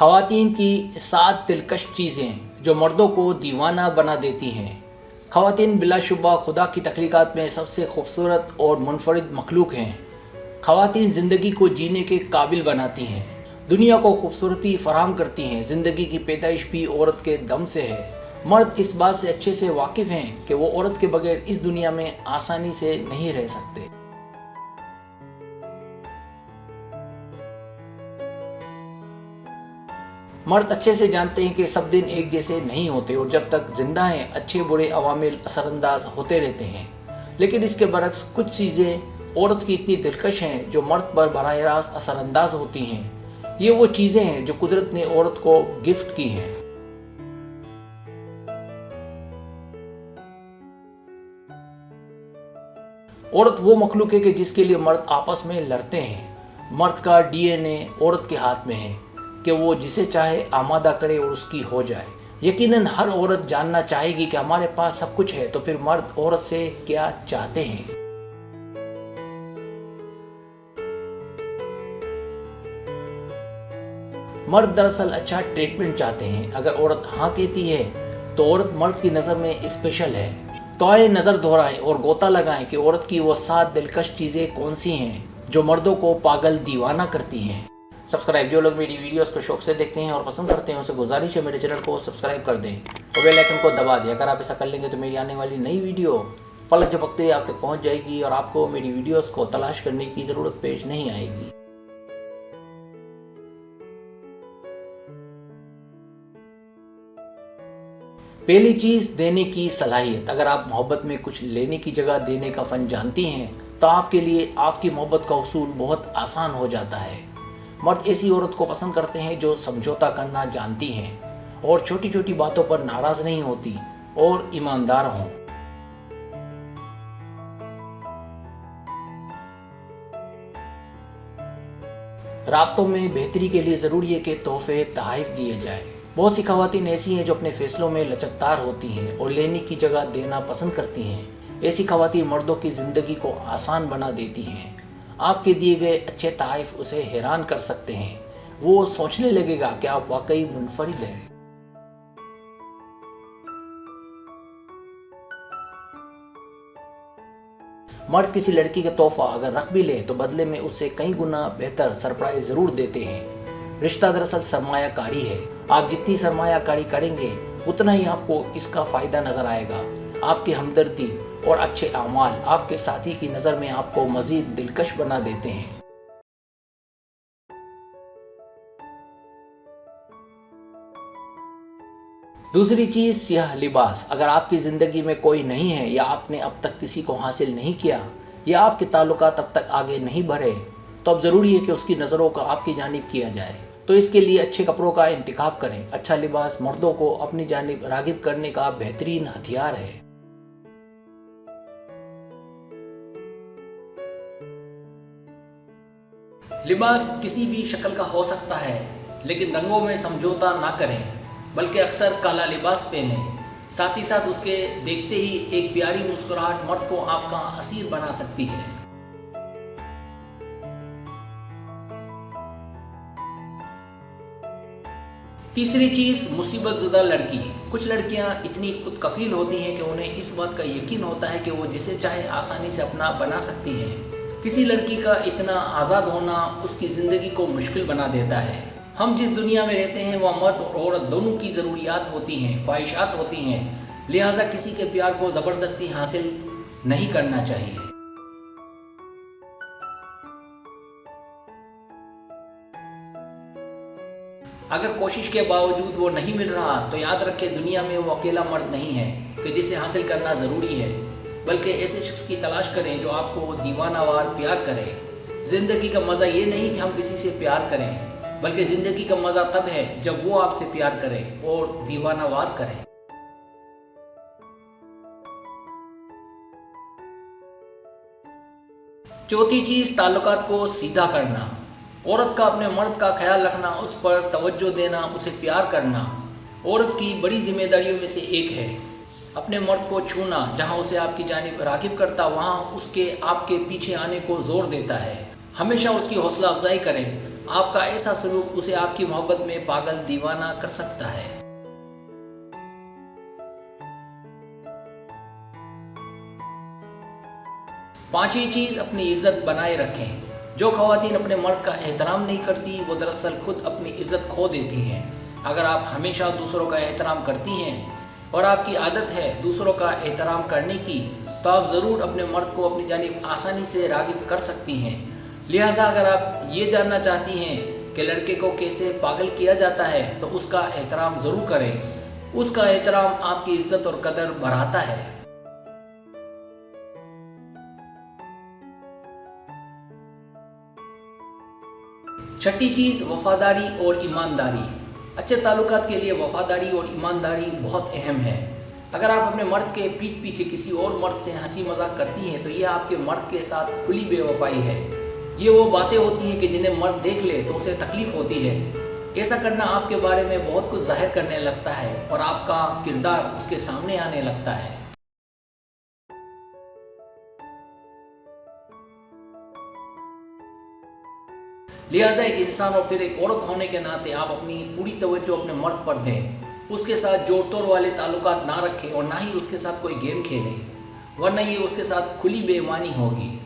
خواتین کی 7 دلکش چیزیں جو مردوں کو دیوانہ بنا دیتی ہیں۔ خواتین بلا شبہ خدا کی تخلیقات میں سب سے خوبصورت اور منفرد مخلوق ہیں۔ خواتین زندگی کو جینے کے قابل بناتی ہیں، دنیا کو خوبصورتی فراہم کرتی ہیں۔ زندگی کی پیدائش بھی عورت کے دم سے ہے۔ مرد اس بات سے اچھے سے واقف ہیں کہ وہ عورت کے بغیر اس دنیا میں آسانی سے نہیں رہ سکتے۔ مرد اچھے سے جانتے ہیں کہ سب دن ایک جیسے نہیں ہوتے اور جب تک زندہ ہیں اچھے برے عوامل اثر انداز ہوتے رہتے ہیں، لیکن اس کے برعکس کچھ چیزیں عورت کی اتنی دلکش ہیں جو مرد پر براہ راست اثر انداز ہوتی ہیں۔ یہ وہ چیزیں ہیں جو قدرت نے عورت کو گفٹ کی ہیں۔ عورت وہ مخلوق ہے کہ جس کے لیے مرد آپس میں لڑتے ہیں۔ مرد کا ڈی این اے عورت کے ہاتھ میں ہے کہ وہ جسے چاہے آمادہ کرے اور اس کی ہو جائے۔ یقیناً ہر عورت جاننا چاہے گی کہ ہمارے پاس سب کچھ ہے تو پھر مرد عورت سے کیا چاہتے ہیں۔ مرد دراصل اچھا ٹریٹمنٹ چاہتے ہیں۔ اگر عورت ہاں کہتی ہے تو عورت مرد کی نظر میں اسپیشل ہے۔ تو آئے نظر دہرائیں اور غوطہ لگائیں کہ عورت کی وہ 7 دلکش چیزیں کون سی ہیں جو مردوں کو پاگل دیوانہ کرتی ہیں۔ سبسکرائب، جو لوگ میری ویڈیوز کو شوق سے دیکھتے ہیں اور پسند کرتے ہیں اسے گزارش ہے میرے چینل کو سبسکرائب کر دیں اور بیل آئیکن کو دبا دیں۔ اگر آپ ایسا کر لیں گے تو میری آنے والی نئی ویڈیو پلک جھپکتے آپ تک پہنچ جائے گی اور آپ کو میری ویڈیوز کو تلاش کرنے کی ضرورت پیش نہیں آئے گی۔ پہلی چیز، دینے کی صلاحیت۔ اگر آپ محبت میں کچھ لینے کی جگہ دینے کا فن جانتی ہیں تو آپ کے لیے آپ کی محبت کا حصول بہت آسان ہو جاتا ہے۔ مرد ایسی عورت کو پسند کرتے ہیں جو سمجھوتا کرنا جانتی ہیں اور چھوٹی چھوٹی باتوں پر ناراض نہیں ہوتی اور ایماندار ہوں۔ رابطوں میں بہتری کے لیے ضروری ہے کہ تحفے تحائف دیے جائیں۔ بہت سی خواتین ایسی ہیں جو اپنے فیصلوں میں لچکدار ہوتی ہیں اور لینے کی جگہ دینا پسند کرتی ہیں۔ ایسی خواتین مردوں کی زندگی کو آسان بنا دیتی ہیں۔ آپ کے دیے گئے اچھے تحائف اسے حیران کر سکتے ہیں۔ وہ سوچنے لگے گا کہ آپ واقعی منفرد ہیں۔ مرد کسی لڑکی کا تحفہ اگر رکھ بھی لے تو بدلے میں اسے کئی گنا بہتر سرپرائز ضرور دیتے ہیں۔ رشتہ دراصل سرمایہ کاری ہے۔ آپ جتنی سرمایہ کاری کریں گے اتنا ہی آپ کو اس کا فائدہ نظر آئے گا۔ آپ کی ہمدردی اور اچھے اعمال آپ کے ساتھی کی نظر میں آپ کو مزید دلکش بنا دیتے ہیں۔ دوسری چیز، سیاہ لباس۔ اگر آپ کی زندگی میں کوئی نہیں ہے یا آپ نے اب تک کسی کو حاصل نہیں کیا یا آپ کے تعلقات اب تک آگے نہیں بڑھے تو اب ضروری ہے کہ اس کی نظروں کا آپ کی جانب کیا جائے۔ تو اس کے لیے اچھے کپڑوں کا انتخاب کریں۔ اچھا لباس مردوں کو اپنی جانب راغب کرنے کا بہترین ہتھیار ہے۔ لباس کسی بھی شکل کا ہو سکتا ہے، لیکن رنگوں میں سمجھوتا نہ کریں بلکہ اکثر کالا لباس پہنیں۔ ساتھ ہی ساتھ اس کے دیکھتے ہی ایک پیاری مسکراہٹ مرد کو آپ کا اسیر بنا سکتی ہے۔ تیسری چیز، مصیبت زدہ لڑکی۔ کچھ لڑکیاں اتنی خود کفیل ہوتی ہیں کہ انہیں اس بات کا یقین ہوتا ہے کہ وہ جسے چاہے آسانی سے اپنا بنا سکتی ہیں۔ کسی لڑکی کا اتنا آزاد ہونا اس کی زندگی کو مشکل بنا دیتا ہے۔ ہم جس دنیا میں رہتے ہیں وہ مرد اور عورت دونوں کی ضروریات ہوتی ہیں، خواہشات ہوتی ہیں، لہٰذا کسی کے پیار کو زبردستی حاصل نہیں کرنا چاہیے۔ اگر کوشش کے باوجود وہ نہیں مل رہا تو یاد رکھے دنیا میں وہ اکیلا مرد نہیں ہے کہ جسے حاصل کرنا ضروری ہے، بلکہ ایسے شخص کی تلاش کریں جو آپ کو دیوانہ وار پیار کرے۔ زندگی کا مزہ یہ نہیں کہ ہم کسی سے پیار کریں، بلکہ زندگی کا مزہ تب ہے جب وہ آپ سے پیار کرے اور دیوانہ وار کرے۔ چوتھی چیز، تعلقات کو سیدھا کرنا۔ عورت کا اپنے مرد کا خیال رکھنا، اس پر توجہ دینا، اسے پیار کرنا عورت کی بڑی ذمہ داریوں میں سے ایک ہے۔ اپنے مرد کو چھونا، جہاں اسے آپ کی جانب راغب کرتا وہاں اس کے آپ کے پیچھے آنے کو زور دیتا ہے۔ ہمیشہ اس کی حوصلہ افزائی کریں، آپ کا ایسا سلوک اسے آپ کی محبت میں پاگل دیوانہ کر سکتا ہے۔ پانچویں چیز، اپنی عزت بنائے رکھیں۔ جو خواتین اپنے مرد کا احترام نہیں کرتی وہ دراصل خود اپنی عزت کھو دیتی ہیں۔ اگر آپ ہمیشہ دوسروں کا احترام کرتی ہیں اور آپ کی عادت ہے دوسروں کا احترام کرنے کی، تو آپ ضرور اپنے مرد کو اپنی جانب آسانی سے راغب کر سکتی ہیں۔ لہٰذا اگر آپ یہ جاننا چاہتی ہیں کہ لڑکے کو کیسے پاگل کیا جاتا ہے تو اس کا احترام ضرور کریں۔ اس کا احترام آپ کی عزت اور قدر بڑھاتا ہے۔ چھٹی چیز، وفاداری اور ایمانداری۔ اچھے تعلقات کے لیے وفاداری اور ایمانداری بہت اہم ہے۔ اگر آپ اپنے مرد کے پیٹھ پیچھے کسی اور مرد سے ہنسی مذاق کرتی ہیں تو یہ آپ کے مرد کے ساتھ کھلی بے وفائی ہے۔ یہ وہ باتیں ہوتی ہیں کہ جنہیں مرد دیکھ لے تو اسے تکلیف ہوتی ہے۔ ایسا کرنا آپ کے بارے میں بہت کچھ ظاہر کرنے لگتا ہے اور آپ کا کردار اس کے سامنے آنے لگتا ہے۔ لہٰذا ایک انسان اور پھر ایک عورت ہونے کے ناطے آپ اپنی پوری توجہ اپنے مرد پر دیں۔ اس کے ساتھ جوڑ توڑ والے تعلقات نہ رکھیں اور نہ ہی اس کے ساتھ کوئی گیم کھیلیں، ورنہ یہ اس کے ساتھ کھلی بے ایمانی ہوگی۔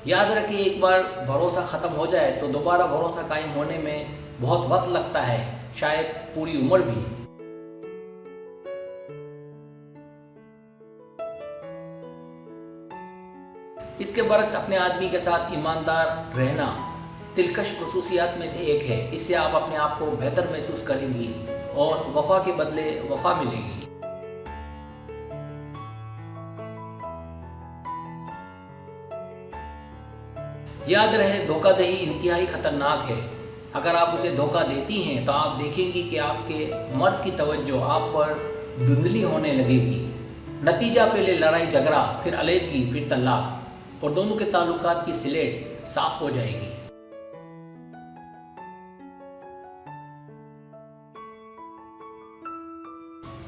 یاد رکھیں، ایک بار بھروسہ ختم ہو جائے تو دوبارہ بھروسہ قائم ہونے میں بہت وقت لگتا ہے، شاید پوری عمر بھی۔ اس کے برعکس اپنے آدمی کے ساتھ ایماندار رہنا دلکش خصوصیات میں سے ایک ہے۔ اس سے آپ اپنے آپ کو بہتر محسوس کریں گی اور وفا کے بدلے وفا ملے گی۔ یاد رہے، دھوکہ دہی انتہائی خطرناک ہے۔ اگر آپ اسے دھوکہ دیتی ہیں تو آپ دیکھیں گی کہ آپ کے مرد کی توجہ آپ پر دھندلی ہونے لگے گی۔ نتیجہ پہلے لڑائی جھگڑا، پھر علیحدگی، پھر طلاق، اور دونوں کے تعلقات کی سلیٹ صاف ہو جائے گی۔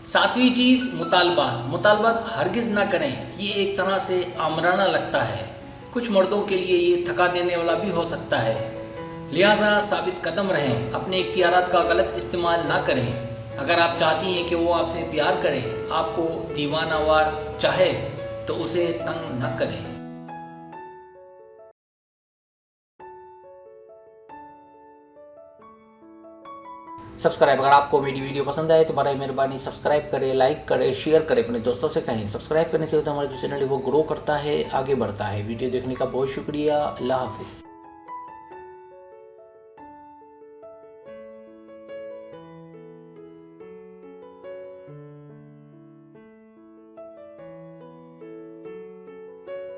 ساتویں چیز، مطالبات ہرگز نہ کریں۔ یہ ایک طرح سے آمرانہ لگتا ہے، کچھ مردوں کے لیے یہ تھکا دینے والا بھی ہو سکتا ہے۔ لہٰذا ثابت قدم رہیں، اپنے اختیارات کا غلط استعمال نہ کریں۔ اگر آپ چاہتی ہیں کہ وہ آپ سے پیار کرے، آپ کو دیوانہ وار چاہے، تو اسے تنگ نہ کریں۔ سبسکرائب، اگر آپ کو میری ویڈیو پسند آئے تو برائے مہربانی سبسکرائب کریں، لائک کریں، شیئر کریں، اپنے دوستوں سے کہیں۔ سبسکرائب کرنے سے ہوتا ہے ہمارا جو چینل ہے وہ گرو کرتا ہے، آگے بڑھتا ہے۔ ویڈیو دیکھنے کا بہت شکریہ۔ اللہ حافظ۔